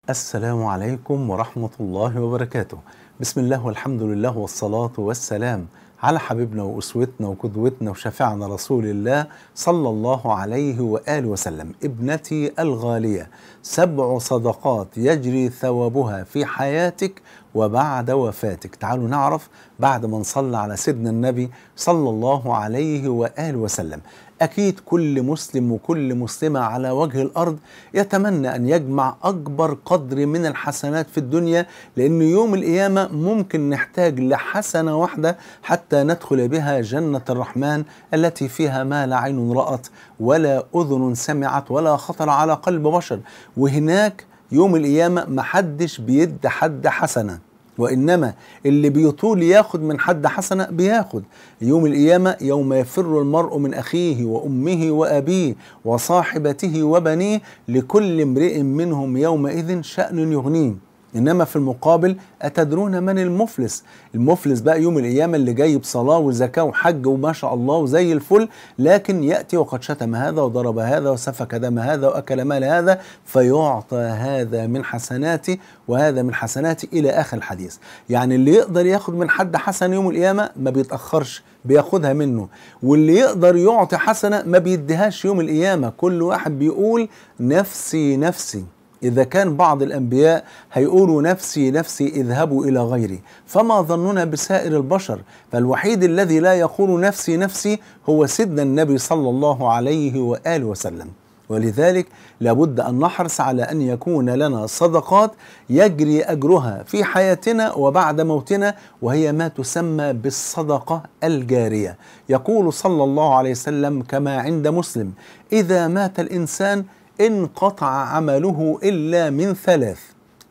السلام عليكم ورحمة الله وبركاته. بسم الله والحمد لله والصلاة والسلام على حبيبنا وأسوتنا وقدوتنا وشفيعنا رسول الله صلى الله عليه وآله وسلم. ابنتي الغالية، 7 صدقات يجري ثوابها في حياتك وبعد وفاتك. تعالوا نعرف بعد ما نصلي على سيدنا النبي صلى الله عليه وآله وسلم. أكيد كل مسلم وكل مسلمة على وجه الأرض يتمنى أن يجمع أكبر قدر من الحسنات في الدنيا، لأن يوم القيامة ممكن نحتاج لحسنة واحدة حتى ندخل بها جنة الرحمن التي فيها ما لا عين رأت ولا أذن سمعت ولا خطر على قلب بشر. وهناك يوم القيامة محدش بيد حد حسنة، وإنما اللي بيطول ياخد من حد حسنة بياخد. يوم القيامة يوم يفر المرء من أخيه وأمه وأبيه وصاحبته وبنيه لكل امرئ منهم يومئذ شأن يغنيه. إنما في المقابل أتدرون من المفلس؟ المفلس بقى يوم القيامة اللي جاي بصلاة وزكاة وحج وما شاء الله وزي الفل، لكن يأتي وقد شتم هذا وضرب هذا وسفك دم هذا وأكل مال هذا، فيعطى هذا من حسناتي وهذا من حسناتي إلى آخر الحديث. يعني اللي يقدر ياخد من حد حسنة يوم القيامة ما بيتأخرش، بياخدها منه، واللي يقدر يعطي حسنة ما بيديهاش يوم القيامة. كل واحد بيقول نفسي نفسي. إذا كان بعض الأنبياء هيقولوا نفسي نفسي اذهبوا إلى غيري، فما ظننا بسائر البشر؟ فالوحيد الذي لا يقول نفسي نفسي هو سيدنا النبي صلى الله عليه وآله وسلم. ولذلك لابد أن نحرص على أن يكون لنا صدقات يجري أجرها في حياتنا وبعد موتنا، وهي ما تسمى بالصدقة الجارية. يقول صلى الله عليه وسلم كما عند مسلم: إذا مات الإنسان انقطع عمله إلا من 3،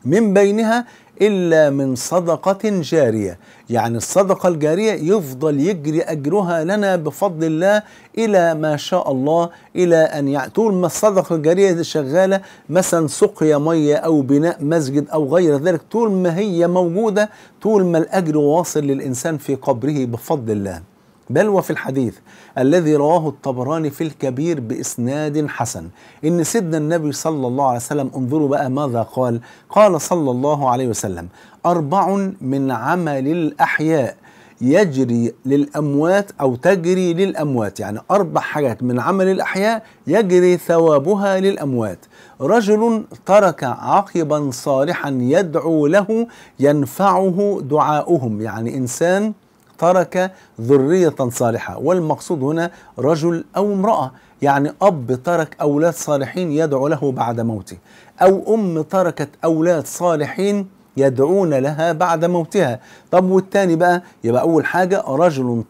من بينها إلا من صدقة جارية. يعني الصدقة الجارية يفضل يجري أجرها لنا بفضل الله إلى ما شاء الله، إلى أن طول ما الصدقة الجارية دي شغالة، مثلا سقيا مية أو بناء مسجد أو غير ذلك، طول ما هي موجودة، طول ما الأجر واصل للإنسان في قبره بفضل الله. بل وفي الحديث الذي رواه الطبراني في الكبير بإسناد حسن إن سيدنا النبي صلى الله عليه وسلم، انظروا بقى ماذا قال. قال صلى الله عليه وسلم: 4 من عمل الأحياء يجري للأموات أو تجري للأموات. يعني 4 حاجات من عمل الأحياء يجري ثوابها للأموات: رجل ترك عقبا صالحا يدعو له ينفعه دعاؤهم. يعني إنسان ترك ذرية صالحة، والمقصود هنا رجل أو امرأة، يعني أب ترك أولاد صالحين يدعو له بعد موته، أو أم تركت أولاد صالحين يدعون لها بعد موتها. طب والتاني بقى؟ يبقى أول حاجة رجل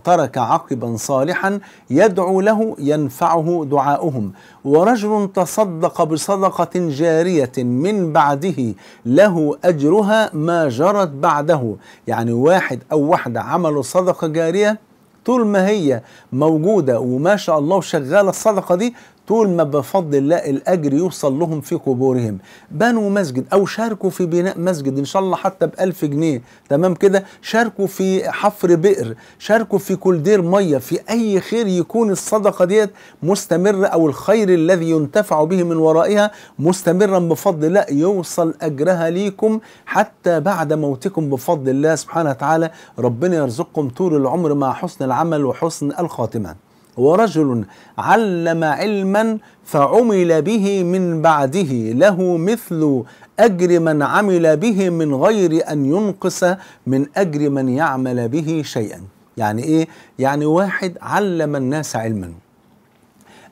ترك عقبا صالحا يدعو له ينفعه دعاؤهم، ورجل تصدق بصدقة جارية من بعده له أجرها ما جرت بعده. يعني واحد أو واحدة عملوا صدقة جارية، طول ما هي موجودة وما شاء الله شغالة الصدقة دي، طول ما بفضل الله الأجر يوصل لهم في قبورهم. بنوا مسجد أو شاركوا في بناء مسجد إن شاء الله حتى ب1000 جنيه، تمام كده، شاركوا في حفر بئر، شاركوا في كولدير مية، في أي خير يكون الصدقة ديت مستمرة، أو الخير الذي ينتفع به من ورائها مستمرا بفضل الله، يوصل أجرها ليكم حتى بعد موتكم بفضل الله سبحانه وتعالى. ربنا يرزقكم طول العمر مع حسن العمل وحسن الخاتمة. ورجل علم علما فعمل به من بعده له مثل أجر من عمل به من غير أن ينقص من أجر من يعمل به شيئا. يعني إيه؟ يعني واحد علم الناس علما،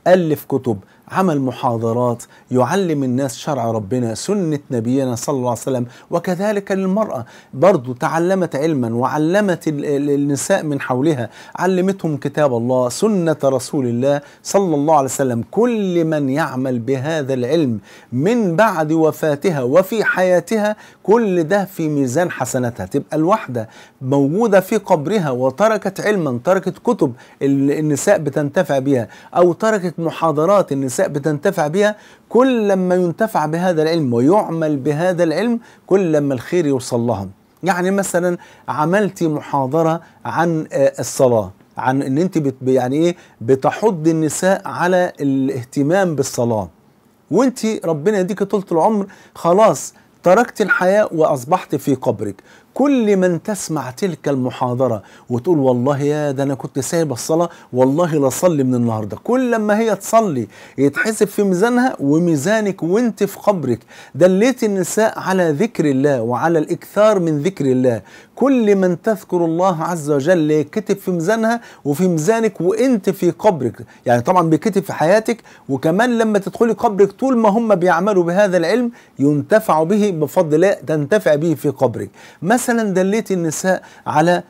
ألف كتب، عمل محاضرات، يعلم الناس شرع ربنا، سنة نبينا صلى الله عليه وسلم. وكذلك للمرأة برضو تعلمت علما وعلمت النساء من حولها، علمتهم كتاب الله، سنة رسول الله صلى الله عليه وسلم. كل من يعمل بهذا العلم من بعد وفاتها وفي حياتها، كل ده في ميزان حسناتها. تبقى الواحدة موجودة في قبرها وتركت علما، تركت كتب النساء بتنتفع بها، أو تركت محاضرات النساء بتنتفع بها، كل لما ينتفع بهذا العلم ويعمل بهذا العلم كل لما الخير يوصل لهم. يعني مثلا عملتي محاضرة عن الصلاة، عن ان انت يعني ايه بتحض النساء على الاهتمام بالصلاة، وانت ربنا يديك طولة العمر خلاص تركت الحياة وأصبحت في قبرك. كل من تسمع تلك المحاضرة وتقول والله يا ده أنا كنت سايب الصلاة والله لا صلي من النهاردة، كل لما هي تصلي يتحسب في ميزانها وميزانك وانت في قبرك. دليت النساء على ذكر الله وعلى الإكثار من ذكر الله. كل من تذكر الله عز وجل يكتب في ميزانها وفي ميزانك وانت في قبرك، يعني طبعا بيكتب في حياتك، وكمان لما تدخلي قبرك طول ما هم بيعملوا بهذا العلم ينتفعوا به بفضل الله، تنتفع به في قبرك. مثلا دليت النساء على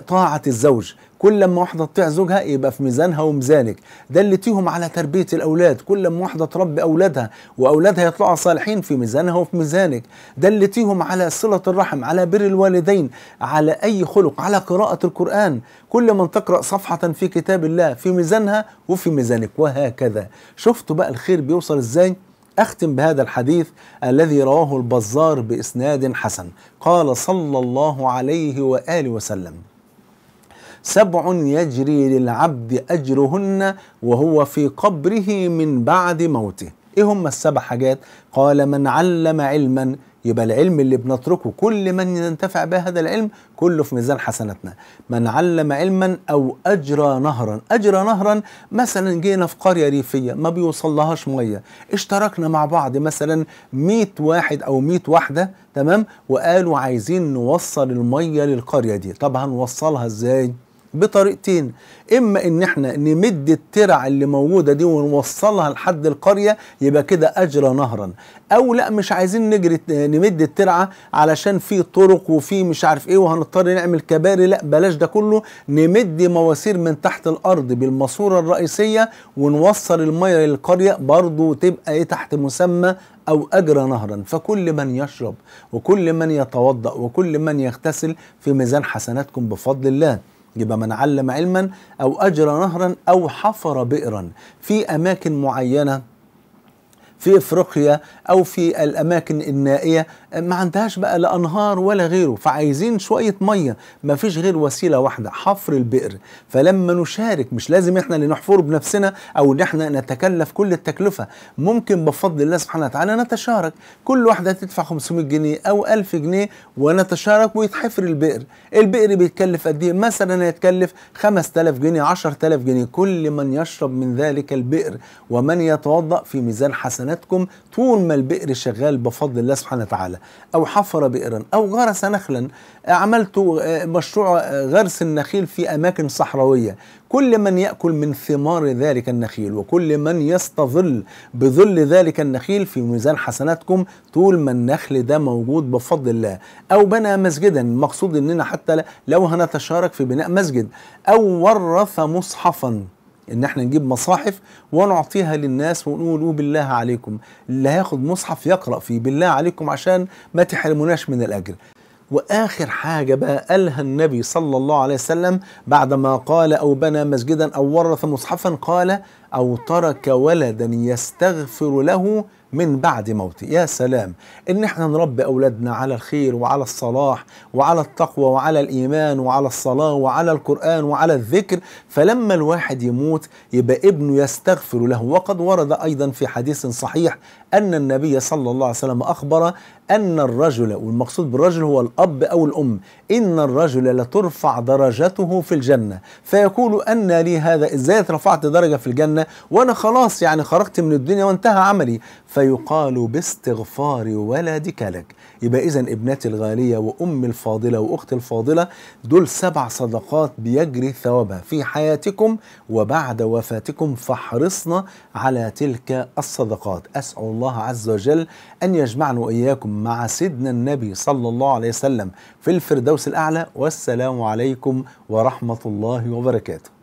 طاعة الزوج، كل لما واحدة تطيع زوجها يبقى في ميزانها وميزانك. دلتيهم على تربية الأولاد، كل لما واحدة تربي أولادها وأولادها يطلعوا صالحين في ميزانها وفي ميزانك. دلتيهم على صلة الرحم، على بر الوالدين، على أي خلق، على قراءة القرآن، كل من تقرأ صفحة في كتاب الله في ميزانها وفي ميزانك، وهكذا. شفتوا بقى الخير بيوصل إزاي؟ أختم بهذا الحديث الذي رواه البزار بإسناد حسن. قال صلى الله عليه وآله وسلم: 7 يجري للعبد أجرهن وهو في قبره من بعد موته. إيه هم ال7 حاجات؟ قال: من علم علما، يبقى العلم اللي بنتركه كل من ينتفع بهذا العلم كله في ميزان حسناتنا. من علم علما أو أجرى نهرا. أجرى نهرا مثلا جينا في قرية ريفية ما بيوصلهاش مية، اشتركنا مع بعض مثلا 100 واحد أو 100 واحدة، تمام، وقالوا عايزين نوصل المية للقرية دي. طب هنوصلها ازاي؟ بطريقتين: اما ان احنا نمد الترع اللي موجوده دي ونوصلها لحد القريه، يبقى كده اجرى نهرا. او لا، مش عايزين نجري نمد الترعه علشان في طرق وفي مش عارف ايه وهنضطر نعمل كباري، لا بلاش ده كله، نمد مواسير من تحت الارض بالماسوره الرئيسيه ونوصل الميه للقريه، برضو تبقى ايه تحت مسمى أو أجرى نهرا. فكل من يشرب وكل من يتوضأ وكل من يغتسل في ميزان حسناتكم بفضل الله. يبقى من علم علما أو أجرى نهرا أو حفر بئرا في أماكن معينة في افريقيا او في الاماكن النائيه ما عندهاش بقى لا انهار ولا غيره، فعايزين شويه ميه، ما فيش غير وسيله واحده: حفر البئر. فلما نشارك، مش لازم احنا اللي نحفره بنفسنا او ان احنا نتكلف كل التكلفه، ممكن بفضل الله سبحانه وتعالى نتشارك، كل واحده تدفع 500 جنيه او 1000 جنيه ونتشارك ويتحفر البئر. البئر بيتكلف قد ايه؟ مثلا يتكلف 5000 جنيه 10000 جنيه. كل من يشرب من ذلك البئر ومن يتوضأ في ميزان حسناتكم طول ما البئر شغال بفضل الله سبحانه وتعالى. أو حفر بئرا أو غرس نخلا، عملت مشروع غرس النخيل في أماكن صحراوية، كل من يأكل من ثمار ذلك النخيل وكل من يستظل بظل ذلك النخيل في ميزان حسناتكم طول ما النخل ده موجود بفضل الله. أو بنى مسجدا، مقصود إننا حتى لو هنتشارك في بناء مسجد. أو ورث مصحفا، ان احنا نجيب مصاحف ونعطيها للناس ونقول بالله عليكم اللي هياخد مصحف يقرأ فيه بالله عليكم عشان ما تحرموناش من الأجر. وآخر حاجة بقى قالها النبي صلى الله عليه وسلم بعدما قال أو بنى مسجدا أو ورث مصحفا، قال: أو ترك ولدا يستغفر له من بعد موته. يا سلام ان احنا نربي اولادنا على الخير وعلى الصلاح وعلى التقوى وعلى الايمان وعلى الصلاة وعلى القرآن وعلى الذكر، فلما الواحد يموت يبقى ابنه يستغفر له. وقد ورد ايضا في حديث صحيح ان النبي صلى الله عليه وسلم اخبر ان الرجل، والمقصود بالرجل هو الاب او الام، ان الرجل لترفع درجته في الجنة فيقول: ان لي هذا، ازاي اترفعت درجة في الجنة وانا خلاص يعني خرجت من الدنيا وانتهى عملي؟ فيقال: باستغفار ولدك لك. يبقى إذن ابنتي الغالية وأمي الفاضلة وأختي الفاضلة، دول 7 صدقات بيجري ثوابها في حياتكم وبعد وفاتكم، فاحرصنا على تلك الصدقات. أسأل الله عز وجل أن يجمعنا وإياكم مع سيدنا النبي صلى الله عليه وسلم في الفردوس الأعلى. والسلام عليكم ورحمة الله وبركاته.